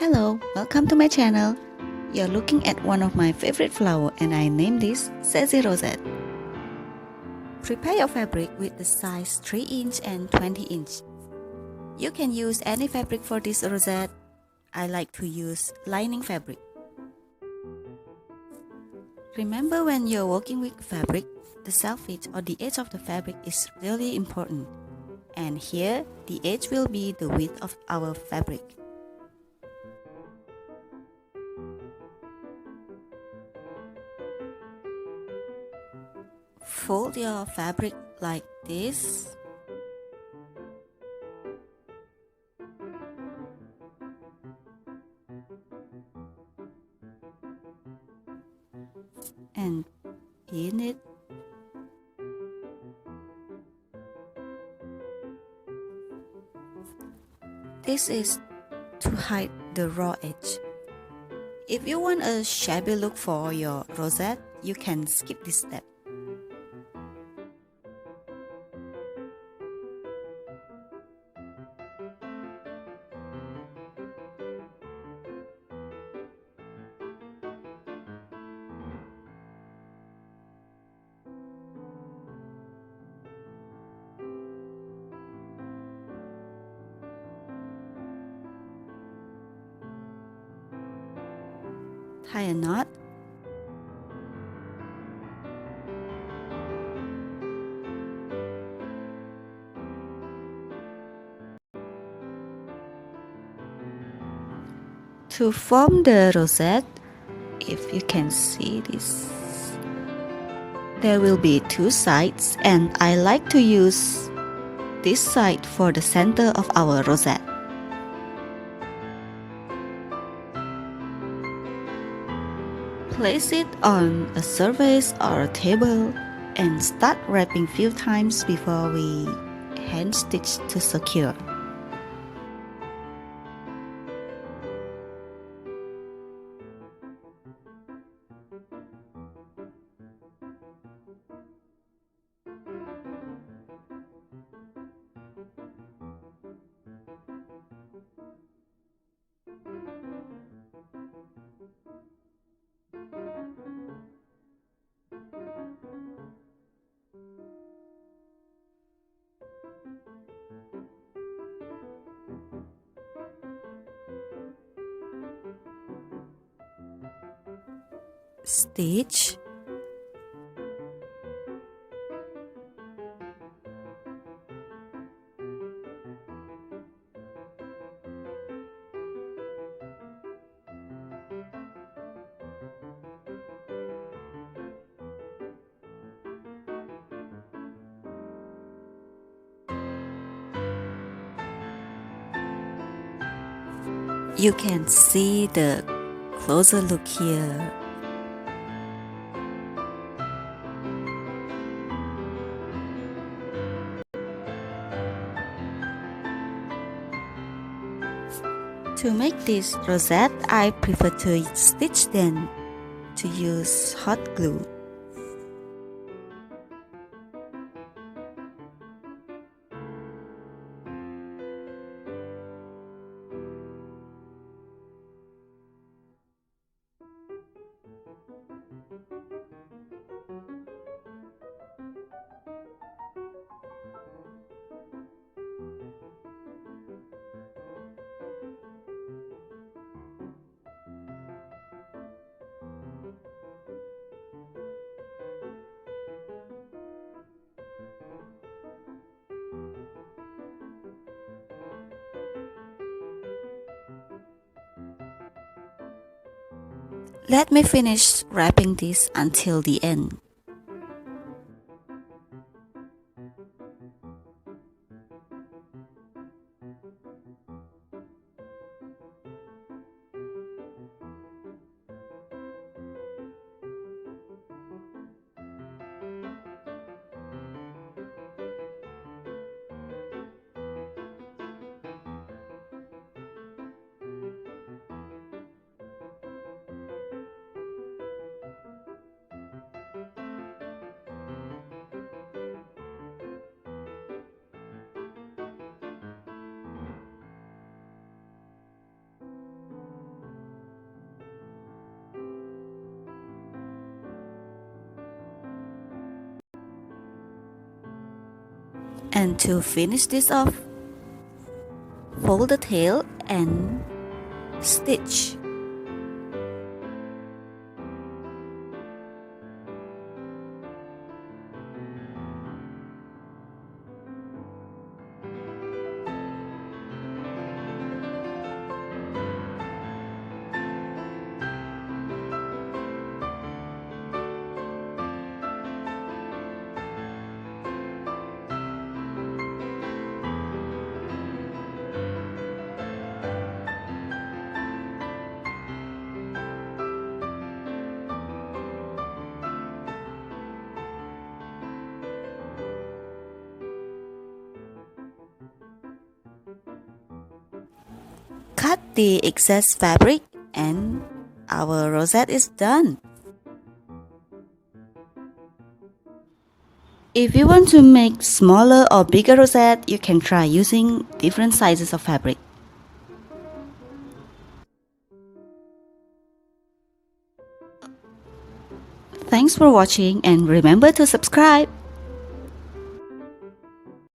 Hello, welcome to my channel. You're looking at one of my favorite flower and I named this Sassy Rosette. Prepare your fabric with the size 3 inch and 20 inch. You can use any fabric for this rosette. I like to use lining fabric. Remember, when you're working with fabric, the self-edge or the edge of the fabric is really important. And here, the edge will be the width of our fabric. Fold your fabric like this. And pin it. This is to hide the raw edge. If you want a shabby look for your rosette, you can skip this step. Tie a knot. To form the rosette, if you can see this, there will be two sides, and I like to use this side for the center of our rosette. Place it on a surface or a table and start wrapping few times before we hand stitch to secure. Stitch. You can see the closer look here. To make this rosette, I prefer to stitch than to use hot glue. Let me finish wrapping this until the end. And to finish this off, fold the tail and stitch. Cut the excess fabric and our rosette is done. If you want to make smaller or bigger rosette, you can try using different sizes of fabric. Thanks for watching and remember to subscribe.